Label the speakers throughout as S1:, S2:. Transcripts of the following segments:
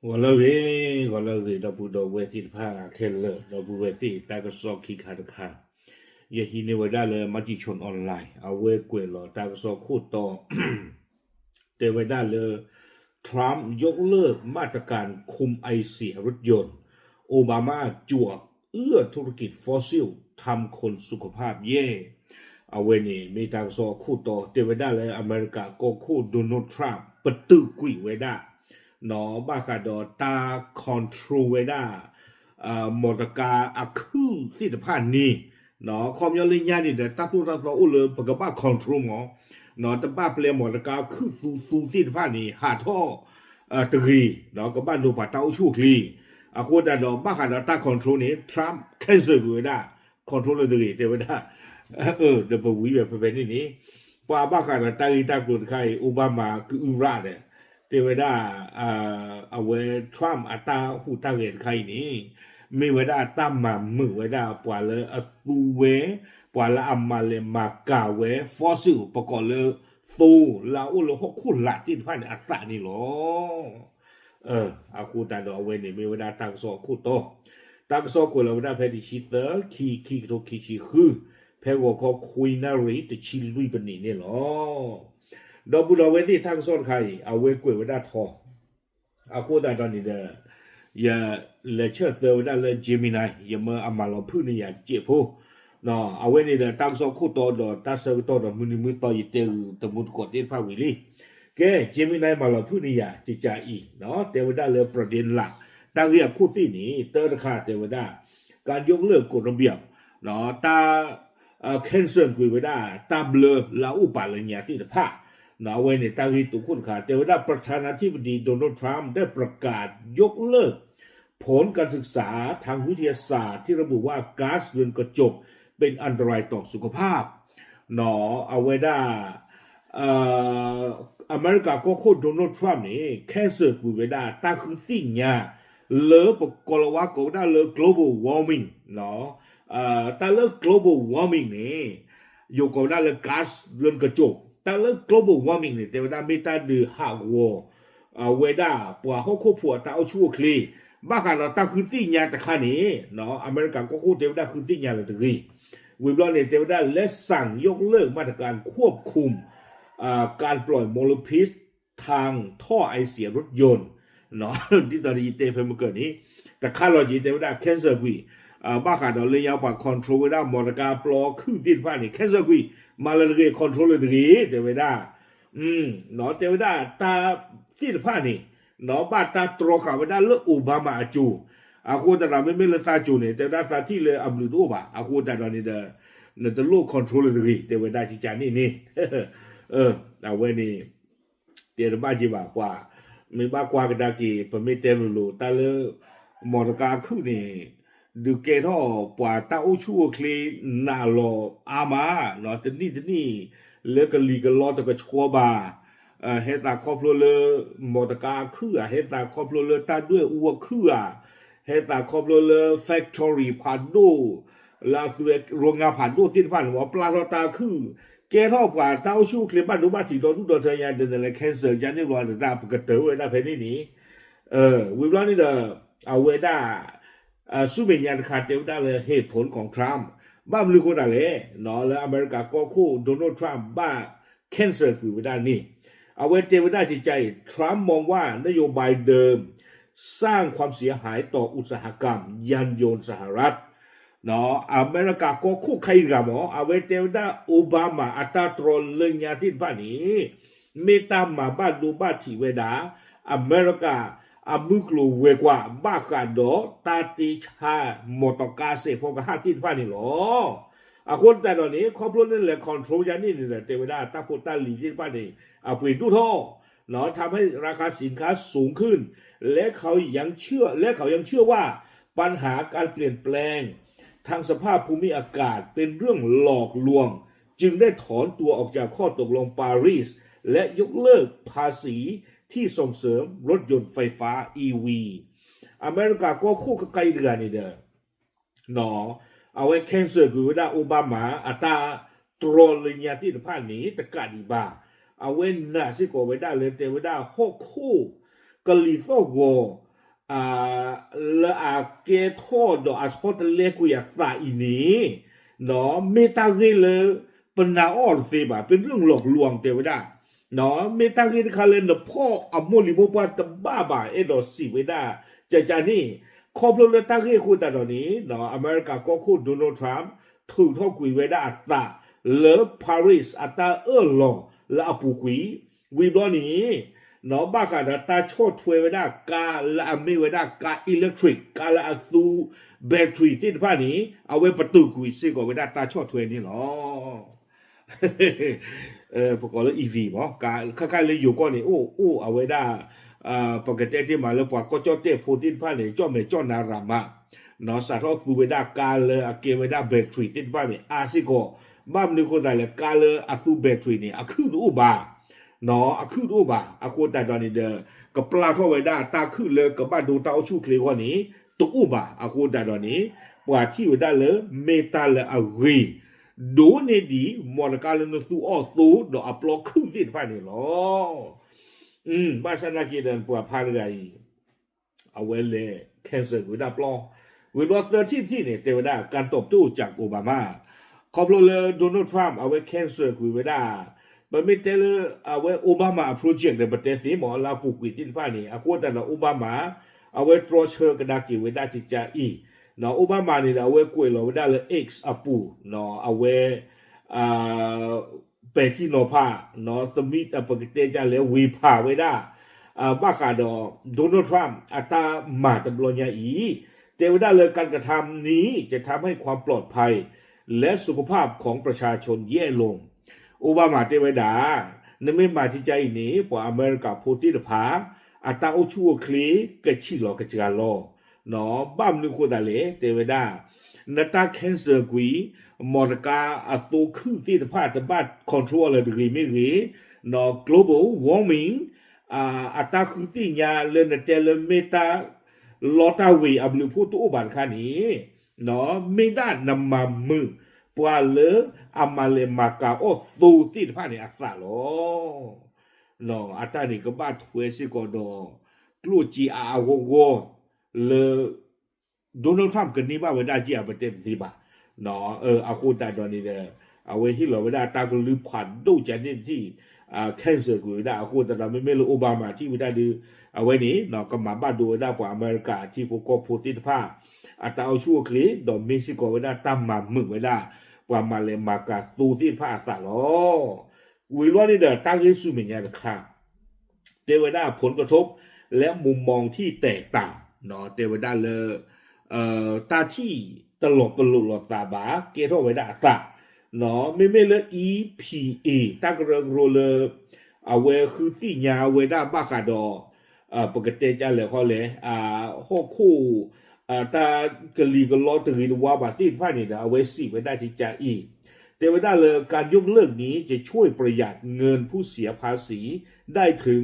S1: 我老给那不到外地怕开了，那不外地大个少去看的看，也是因为那了马地群 online 啊，外国了大个少看到，แต่เวลาเลยทรัมป์ยกเลิกมาตรการคุมไอเสียรถยนต์โอบามาจวกเอื้อธุรกิจฟอสซิลทำคนสุขภาพแย่เอาเวนี่มีทางสอคู่ต่อแต่เวลาเลยอเมริกาก็คู่โดนัลด์ทรัมป์ปตือกุยเวลาหนอบาคาดอตาคอนโทรเวลามอตกาอักคือที่จะผ่านนี้หนอคอมยอลิญญานี่เดตาคู่ตาต่ออุลปกบ้าคอนโทรลหมอนอตบ้าเปลี่ยนหมดกาคือสูที่ผ่านนี้หาท่อตรีเนาะก็บ้านดูป่าเต้าชูคลีอาควดาดอกบ้าขาดตาคอนโทรลนี้ทรัมป์แคนเซิลกูได้คอนโทรลตรีเดี๋ยวได้เดี๋ยวไปวิ่งแบบนี้นี่ป่าบ้าขาดตาอีตากุดใครโอบามาคืออุราเนี่ยเดี๋ยวได้เอาไว้ทรัมป์อัตราหูตาเกิดใครนี่มีไว้ได้ตั้มมามือไว้ได้ป่าเลยตูเวป่าละอัมมาเลยมากาเวฟอสซิลประกอบเลยตูลาอุลหกขุนละที่ผ่านอัตรานี่หรออาคูตาดอเวนี่มีเวลาตั้งสอคูโตตั้งสอกูเราได้เพดิชิเตอร์คีโตคีชิคือเพวก็คุยนารีแต่ชิลุยปนี่เนี่ยหรอดอบุดอเวนี่ตั้งสอนใครเอาเวกวยเวลาทออาคูตาดอนี่เด้อย่าเลเชอร์เซอร์ได้เลยเจมินายอย่ามาอามาลอพื้นนี่อย่าเจ็บพูเนาะเอาไว้นี่เด้ตั้งสอคูโตดอตั้งสอคูโตดอมือต่อยีเตอตะมุดกดเต็นพาวิลีแกเจมินายมาเราพูดนี่อย่าจิจาอีเนาะแต่ว่าได้เลยประเด็นหลักตั้งเรียกพูดที่นี้เตอร์คาแต่ว่าได้การยกเลิกกฎระเบียบเนาะตาแคนเซิลคุยไว้ได้ตาเบลอลาอุปาลญาที่จะพาเนาะไว้ในตั้งที่ตุคุณขาแต่ว่าได้ประธานาธิบดีโดนัลด์ทรัมป์ได้ประกาศยกเลิกผลการศึกษาทางวิทยาศาสตร์ที่ระบุว่าก๊าซเรือนกระจกเป็นอันตรายต่อสุขภาพเนาะเอาไว้ได้อเมริกาก็โคตรโดนัลด์ทรัมป์นี่แค่เสิร์ฟไว้ได้ตาคือสิ่งเนี่ยเลิกกลว่าก็ได้เลิก global warming เนาะตาเลิก global warming นี่อยู่ก็ได้เลิกก๊าซเรือนกระจกตาเลิก global warming นี่แต่ว่าไม่ตาดือหากวัวเวด้าปัวเขาควบผัวตาเอาชั่วคลีบ้าขนาดตาคือสิ่งเนี่ยแต่ขณะนี้เนาะอเมริกาก็โคตรเจ้าได้คือสิ่งเนี่ยเลยตรีวิบลอนเนี่ยเจ้าได้และสั่งยกเลิกมาตรการควบคุมการปล่อยมลพิษทางท่อไอเสียรถยนต์เนาะที่ตอนนี้เตะเพิ่มเกิดนี้แต่ค่าลอจิเตว่าได้แคนเซอร์กุยบ้าขาดเลยยาวกว่าคอนโทรลได้มอเตอร์การปลอคือดินฟ้านี่แคนเซอร์กุยมาเลยคอนโทรลเลยดีเตว่าได้เนาะเตว่าได้ตาที่ฟ้านี่เนาะบ้าตาตรอกว่าได้เลือกโอบามาจูอากูแต่เราไม่เลือกตาจูเนี่ยแต่ได้ตาที่เลยอับลุดูบ่าอากูแต่ตอนนี้เด้อเนี่ยจะลูกคอนโทรลเลยดีเตว่าได้ที่จานี่เอาไว้นี่เดี๋ยวบ้าจีบกว่าไม่บ้ากว่ากันดากีเป็นไม่เต็มรู้แต่เลยมอตกาคือนี่ดูเกท่อปว่าตาอุชูคลีนาโลอามาเนาะแต่นี่เลือกกันลีกันล้อตะกชัวบาเฮตาครอบครัวเลยมอตกาคือเฮตาครอบครัวเลยตาด้วยอัวคือเฮตาครอบครัวเลยแฟคทอรี่ผ่านดูลาตัวโรงงานผ่านดูที่ผ่านหัวปลาตาคือแกท่อกว่าเต้าชู้เคลียบ้านรู้บ้านสีโดนทุกโดนเธอยาเดินอะไรแคนเซิลยันนี่รอแต่ตาปกติเว้ยนะเพนี่นี้วิบล้อนี่เด้อเอาเวด้าสู้เป็นยันขาดเดียวได้เลยเหตุผลของทรัมป์บ้ามันรู้คนอะไรเนาะแล้วอเมริกาก็คู่โดนัลด์ทรัมป์บ้าแคนเซิลคุยไว้ได้นี่เอาเวเจไว้ได้ที่ใจทรัมป์มองว่านโยบายเดิมสร้างความเสียหายต่ออุตสาหกรรมยานยนต์สหรัฐเนาะอเมริกาก็คู่ใครกันหมอเอาไว้เจอได้โอบามาอัตราตรนเลยยาที่บ้านนี้ไม่ตามมาบ้านดูบ้านที่เวดาอเมริกามุกลูเวกว่าบ้ากันดอตาติชามอตกาเซพงกับห้าที่บ้านนี่หรอคนแต่ตอนนี้ครอบครัวนั่นแหละคอนโทรลยานี่นี่แหละเทวดาตาโพตาลีที่บ้านนี่เปลี่ยนตู้ท่อเนาะทำให้ราคาสินค้าสูงขึ้นและเขายังเชื่อว่าปัญหาการเปลี่ยนแปลงทางสภาพภูมิอากาศเป็นเรื่องหลอกลวงจึงได้ถอนตัวออกจากข้อตกลงปารีสและยกเลิกภาษีที่ส่งเสริมรถยนต์ไฟฟ้า EV อเมริกาก็คู่กับไกลเดือนนี่เด้อเนาะเอาไว้แคนเซิลคือว่าโอบามาอัตราตรอลิญาที่ผ่านนี้ตะกาดีบ้าเอาไว้น่าสิโกไว้ได้เลยแต่ไว้ได้หกคู่กะลีโซโก le a ke tho do a sport le ku ya ta i niเนาะเมตาเรเลยเป็นนาออลเซบะเป็นเรื่องหลอกลวงเทวดาเนาะเมตาเรคาเลนพ่ออโมลิโมปาตบ้าบ่าเอดอสิเวดาจานี่ครอบครัวตาเรคูตาตอนนี้เนาะอเมริกาก็คูโดนัลด์ทรัมป์ถูกท่อกุยเวดาอัตตาเลปารีสอัตตาลอและอปูกุยวิบลอนี้เนาะบ้ากันตาโชดถวยเวดากาและอเมเวดากาอิเล็กทริกกาและอซูแบตเตอรี่ที่ท่านี้เอาไว้ประตูกุยซิก็เวดาตาโชดถวยนี่หรอปกติอีวีมั้งการเลยอยู่ก่อนนี่โอ้เอาไว้ได้ปกติที่มาแล้วปว่าก็จอดเตะโพตินผ้าเนี่ยจอดไม่จอดนารามาเนาะสารพัดไว้ได้การเลยเกมไว้ได้แบตเตอรี่ที่ผ้าเนี่ยอาซิโกบ้านนึกคนใดเลยการเลยอาคูแบตเตอรี่เนี่ยอาคูดูบ้าเนาะอาคูดูบ้าอาคูแต่ตอนนี้เด้อกับปลาทอดไว้ได้ตาขึ้นเลยกับบ้านดูตาเอาชูเคลียวันนี้ตุบ้าอาคูแต่ตอนนี้ปว่าที่ไว้ได้เลยเมตาเลยอารีดูเนี่ยดีมอลกาเลนสูออสูดอกอัปโหลดขึ้นที่ผ่านนี่หรอบ้านฉันนักกีฬาปวดพาเลยเอาไว้เลยแคนเซิลวิดาปลอวิดว่า30ที่เนี่ยเทวดาการตบตู้จากโอบามาขอบเลยโดนัลด์ทรัมป์เอาไว้แคนเซิลวิดามันไม่เตลเอาไว้โอบามาโปรเจกต์ในประเทศนี้หมอลาปุกิตินผ่านนี่อากูแต่ละโอบามาเอาไว้ตรวจเชิงกระดาษวิดาจิจาอีเนาะโอบามานี่เอาไว้กล้วยเราไม่ได้เลย X อปูเนาะเอาไว้เป็นที่นอพาเนาะตมิตรปกติจะเลยวีพาไว้ได้บ้าขาดโดนัลด์ทรัมป์อัตรามาตบลญาอีแต่ว่าได้เลยการกระทำนี้จะทำให้ความปลอดภัยและสุขภาพของประชาชนแย่ลงโอบามาเตวดาในไม่มาที่ใจนี้ปออเมริกาโพธิตภาอัตราอุชัวคลีกระชิลอกระจกาลอเนาะบ้ามนึกคนตาเลเตวดานาตาแคนเซอร์กุยมอร์กาอัตโตขึ้นที่สภาพตบัดคอนโทรลเลยดีไม่ดีเนาะ global warming อัตราคือที่ยาเลนเตลเมตาลอตาวีอับลูพูตุบันคานี้เนาะไม่ได้นำมามือปว่าเลอามาเลมากาโอสูที่สภาพนี่อัตราโลเนาะอัตรานี่ก็บ้าถวยสิก็ดอกลูจีอาโวโวเลโดนัลด์ทรัมป์กันนี่บ้าเวลาจีอาประเทศที่บ้าเนาะอากูแต่ตอนนี้เนี่ยเอาไว้ที่เราเวลาตากลือผ่านดูจันนี่ที่แคนเซอร์กูได้อากูแต่เราไม่รู้โอบามาที่ไม่ได้ดูเอาไว้นี้เนาะก็มาบ้านดูได้กว่าอเมริกาที่พวกก็พูดติดผ้าอัตราเอาชั่วคลีดอมเม็กซิโกไว้ได้ตั้มมามึกไว้ได้กว่ามาเลมากาตูที่ผ้าสาล้อวิลว่านี่เด้อตั้งเยซูเหมือนกันค่ะเทวดาผลกระทบและมุมมองที่แตกต่างเนาะเทวดาเลยตาที่ตลกหลอดตาบาเกทอไว้ได้ตาเนาะไม่เลย EPA ตั้งเรื่องโรเลเอาไว้คือที่ยาไว้ได้บ้าขาดอปกติจะเลยเขาเลยข้อคู่ตากลีก็ล้อตื่นว่าบาที่ผ่านนี่เอาไว้สิไว้ได้ที่จะอีแต่ว่าได้เลยการยกเลิกนี้จะช่วยประหยัดเงินผู้เสียภาษีได้ถึง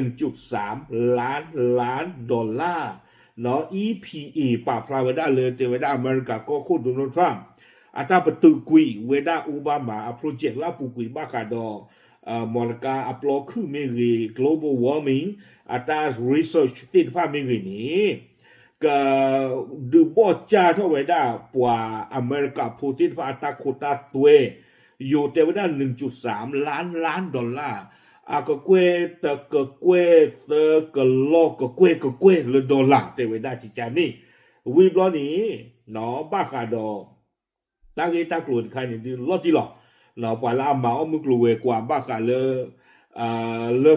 S1: 1.3 ล้านดอลลาร์เนาะ EPA ป่าพลาเวด้าเลยแต่เวด้าอเมริกาก็โคตรโดนัลด์ทรัมป์อัตราประตูกุยเวด้าโอบามาโปรเจกต์ลาปูกุยบ้าคาดมอลกาอัปโหลดคือไม่รี global warming อัตรา research ที่ภาพไม่รีนี้ก็ดูบอจ้าเท่าไว้ได้กว่าอเมริกาพูดที่ภาตาโคตาตัวอยู่แต่ว่าได้ 1.3 ล้านดอลลาร์ก็เกวตะก็เกวตะก็โลก็เกวเลยดอลลาร์แต่ไว้ได้ที่จานี่วิบล้อนี้เนาะบ้าคาดอตั้งใจตั้งกลุ่มใครเนี่ยดีล้อที่หรอเนาะกว่าละมาเอามือกลัวกว่าบ้าคาเล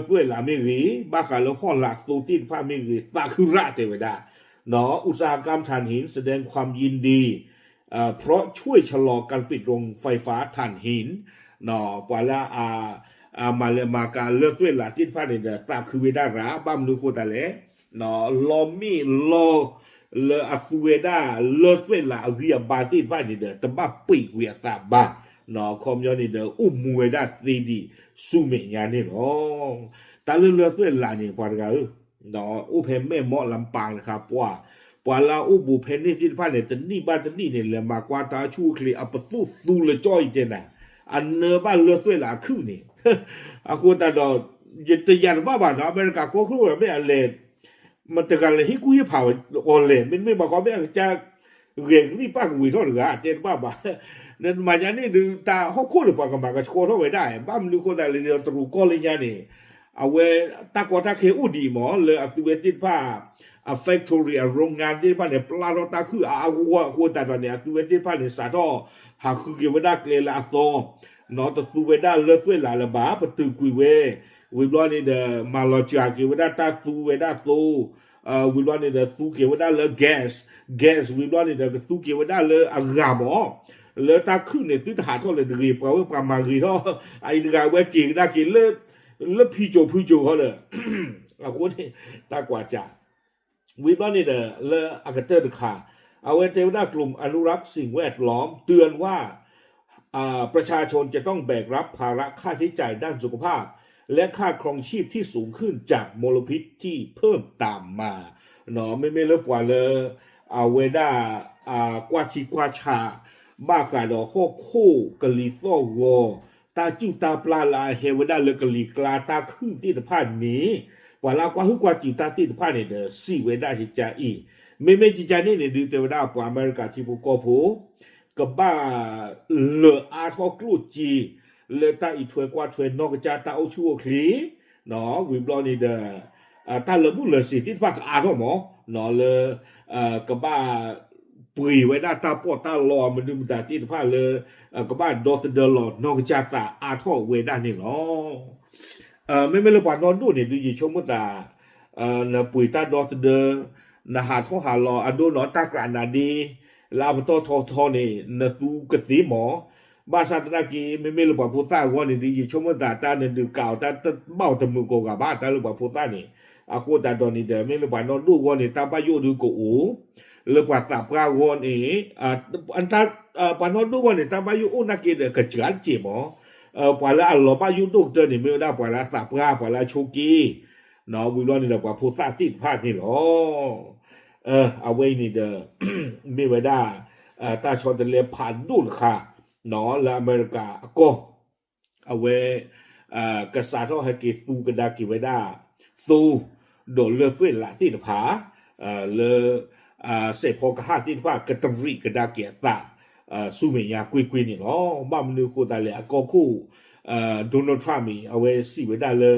S1: เฟื่อละไม่รีบ้าคาเลข้อหลักตูตินผ้าไม่รีตาคือระแต่ไว้ได้เนาะอุตสาหกรรมถ่านหินแสดงความยินดีเพราะช่วยชะลอการปิดโรงไฟฟ้าถ่านหินเนาะกว่าละมาเลมาการเลือกเวลาที่ผ่านเนี่ยตาคือเวดาราบ้ามนูโคตาเลเนาะลอมีลอเลอคุเวดาเลือกเวลาเรียบาที่ผ่านเนี่ยตบ้าปีกเวียตาบ้าเนาะคอมยอนี่เดอุมเวดาซีดีสุเมียนี่เนาะตาเลือกเวลาเนี่ยพอดกันเนาะอุเพมแม่เหมาะลำปางนะครับปว่าลาอุบุเพนนี่ที่ผ่านเนี่ยแต่นี่บ้านแต่นี่เนี่ยเลยมากว่าตาชูคลีอัปสุสูเลยจ้อยเจนะอันเนบ้านเลือกเวลาคือนี่อากูตาดอยึดยันว่าบ้านอเมริกาก็คือไม่อะไร มันแต่กันเลยให้กูให้เผาออนเลยไม่บอกเขาไม่จะเรียนนี่ป้ากูวิ่งเท่าหรือเจ็ดป้าบ่านั่นมาจากนี่ดูตาเขาคู่หรือเปล่ากันมาก็โชว์เท่าไหร่ได้บ้านดูคนแต่เรียนตรูก็เลยเนี่ยนี่เอาไว้ตากว่าตาเคอุดีหมอเลยอัตเวติป้าแฟคทอรี่โรงงานที่ป้าเนี่ยปลาเราตาคือหัวแต่ตอนเนี่ยอัตเวติป้าเนี่ยสาธอหากคือเกี่ยวกับดักเลยละโตนอตสุเวดาเลือดเวลาละบ้าประตูกุยเววิบลอนี่เดมาลอจากเกี่ยวกับตาสุเวดาโตวิบลอนี่เดสุเกี่ยวกับเลยแก๊สวิบลอนี่เดสุเกี่ยวกับเลยอากาศหมอเลยตาขึ้นเนี่ยตื้อหาท่อเลยดีเพราะว่าประมาณกี่ท่อไอ้เรื่องว่ากินได้กินเลิกพี่โจเขาเลยเราคนนี้ตากว่าจ่าวิบลอนี่เดเลยอากาศเตอร์ค่ะเอาไว้เทวดากลุ่มอนุรักษ์สิ่งแวดล้อมเตือนว่าประชาชนจะต้องแบกรับภาระค่าใช้จ่ายด้านสุขภาพและค่าครองชีพที่สูงขึ้นจากมลพิษที่เพิ่มตามมาเนาะไม่เลิกกว่าเลยเอาเวด้ากว่าที่กว่าชาบ้ากาดอกคู่กะลีโซโวตาจิ้วตาปลาลาเฮวด้าเลกะลีกลาตาขึ้นที่ตะพานนี้ว่าลากว่าฮึกว่าจิ้วตาที่ตะพานเนี่ยเดสี่เวด้าที่จะอีไม่จิจานี่เนี่ยดูเทวดาปวาอเมริกาที่บุกโผกับบ้าเลออาทอกลูจีเลตาอีถวยกว่าถวยนอกจากตาเอาชั่วคลีเนาะวิบลอนี่เดตาเลบุเลสิที่พักอาทอหมอเนาะเลกับบ้าปุยไว้ด้าตาปอตาลอมันดูมันตาที่พักเลยกับบ้าดอตเดลอนอกจากตาอาทอเวด้านี่เนาะไม่เลยปานอนดูเนี่ยดูยี่ชมตานะปุยตาดอตเดนะหาท่อหาลออดูนอตากรานาดีลาบโตทอนี่นะตูกติหมอบาสาตนากีไม่รู้ว่าพุทธะวันนี้ดีชมตาตาเนี่ยดูเก่าตาเบ้าตะมือโกกับบ้าตารู้ว่าพุทธะนี่อากูตาตอนนี้เดไม่รู้ว่านอนดูวันนี้ตาปายุดูกูหรือว่าตาปราวันนี้อันตาปานอนดูวันนี้ตาปายุนักเกเดกระจัดจีหมอปาละอัลลอฮ์ปายุดูเจอนี่ไม่ได้ปาละตาปราปาละโชกีเนาะวิลล์นี่เราว่าพุทธะติดพลาดนี่หรอเอาไว้นี่เด้อมีไว้ได้ตาชอนจะเลี้ยผ่านดูค่ะเนาะแล้วอเมริกาก็เอาไว้กษัตริย์เขาให้กิสูกันได้กี่ไว้ได้สูโดนเลือดเฟ้นละที่ผาเลเสพพอกระหาที่ว่ากระตรีกันได้เกียรตาสู้เมียกุยนี่เนาะบ้านนึกกูตาเลยก็คู่โดนัลด์ทรัมป์เอาไว้สิไว้ได้เลย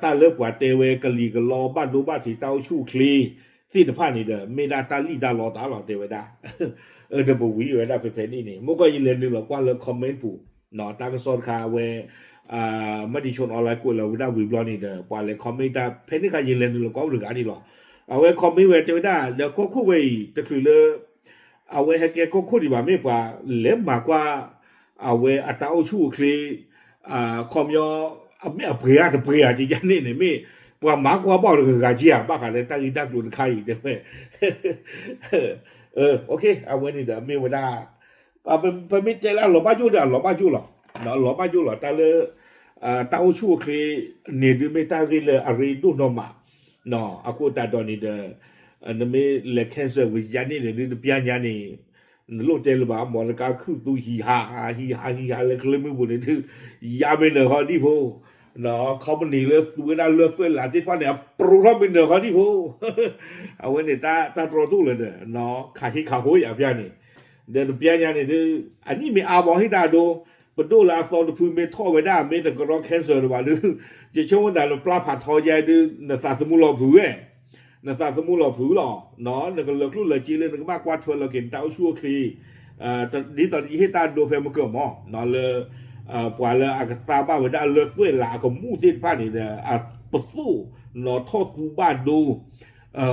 S1: ตาเลิกกว่าเตเวกะลีกะลอบ้านดูบ้านที่เต้าชูคลีที่ตะพานนี่เด้อเมดาตาลีดารอตาหลอเตเวดาเดบวีเวดาเพนี่นี่มุก็ยินเลนนึงหรอกว่าเลยคอมเมนต์ผู้เนาะตากสอนคาเวมติชนออนไลน์กูแล้วเวดาวิบลอนี่เด้อปาเลยคอมเมนต์ตาเพนี่ก็ยินเลนนึงหรอกว่าหรือกันนี่หรอเอาไว้คอมเมนต์เวเตเวดาแล้วก็คู่เวตะคือเลยเอาไว้ให้แกก็คู่ดีว่าไม่ป่าเล็บมากกว่าเอาไว้อัตราเอาชูคลีคอมยอไม่เปรียจะเปรียจริงๆนี่ไม่ว่าหมากว่าบอกเลยกาเจียบ้ากันเลยตั้งอีดักดูนใครเดี๋ยวโอเคเอาไว้นี่เดี๋ยวมีเวลาเป็นไม่ใจแล้วหลบบ้าจู่เดี๋ยวหลบบ้าจู่หรอเนาะหลบบ้าจู่หรอแต่เลยตาชูคลีเนี่ยดูไม่ตากิเลยอะไรดูนอมาเนาะอากูตาตอนนี้เดี๋ยวนั่นไม่เล็กแค่เซอร์วิสยานี่เนี่ยดูพิจารณานี่โลกเจริญบ้าหมอแล้วก็คือตัวฮีฮาเลยคือไม่บุญนี่คือยาไม่เหนือเขาที่พูเนาะเขาเป็นนี่เลยตัวนั้นเลือกเพื่อนหลานที่พ่อเนี่ยปรุงเขาเป็นเหนือเขาที่พูเอาไว้เนี่ยตาโปรตุเลยเนาะขาที่ขาหัวอย่างเพี้ยนี่เดี๋ยวเพี้ยนเนี่ยดูอันนี้มีอาบอกให้ตาดูปดูลาฟอนพื้นเมทัลไว้ได้ไม่แต่ก็ร้องแคนเซอร์หรือว่าดูจะช่วงนั้นเราปลาผัดทอใหญ่ดูน่าสมุนเราผือน่าสมุนเราผือหรอเนาะแล้วก็เลิกรุ่นเลยจีเลยนึกมากกว่าทวนเราเห็นเต้าชั่วคลีตอนนี้ให้ตาดูเพลงมันเกิดหม้อนอนเลยปว่าเลยอากาศตาบ้าเวลาเลิกด้วยหลาของมู่ที่บ้านนี่เนี่ยปะสู้นอทอดกูบ้านดู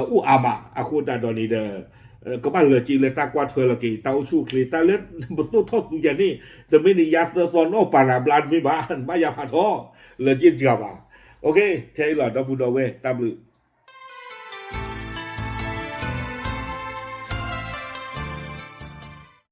S1: อู้อามาอาคูตาดอนี่เด้ก็บ้านเลยจีเลยตากว่าเธอละกี่เต้าชูคลีตาเล็ดปะสู้ทอดกูอย่างนี้แต่ไม่ได้ยัดซอนโอปาราบลานไม่บ้านบ้ายาพาทอเลยจีนจับอ่ะโอเคเทเลอร์ดับบูดอเวตับลือ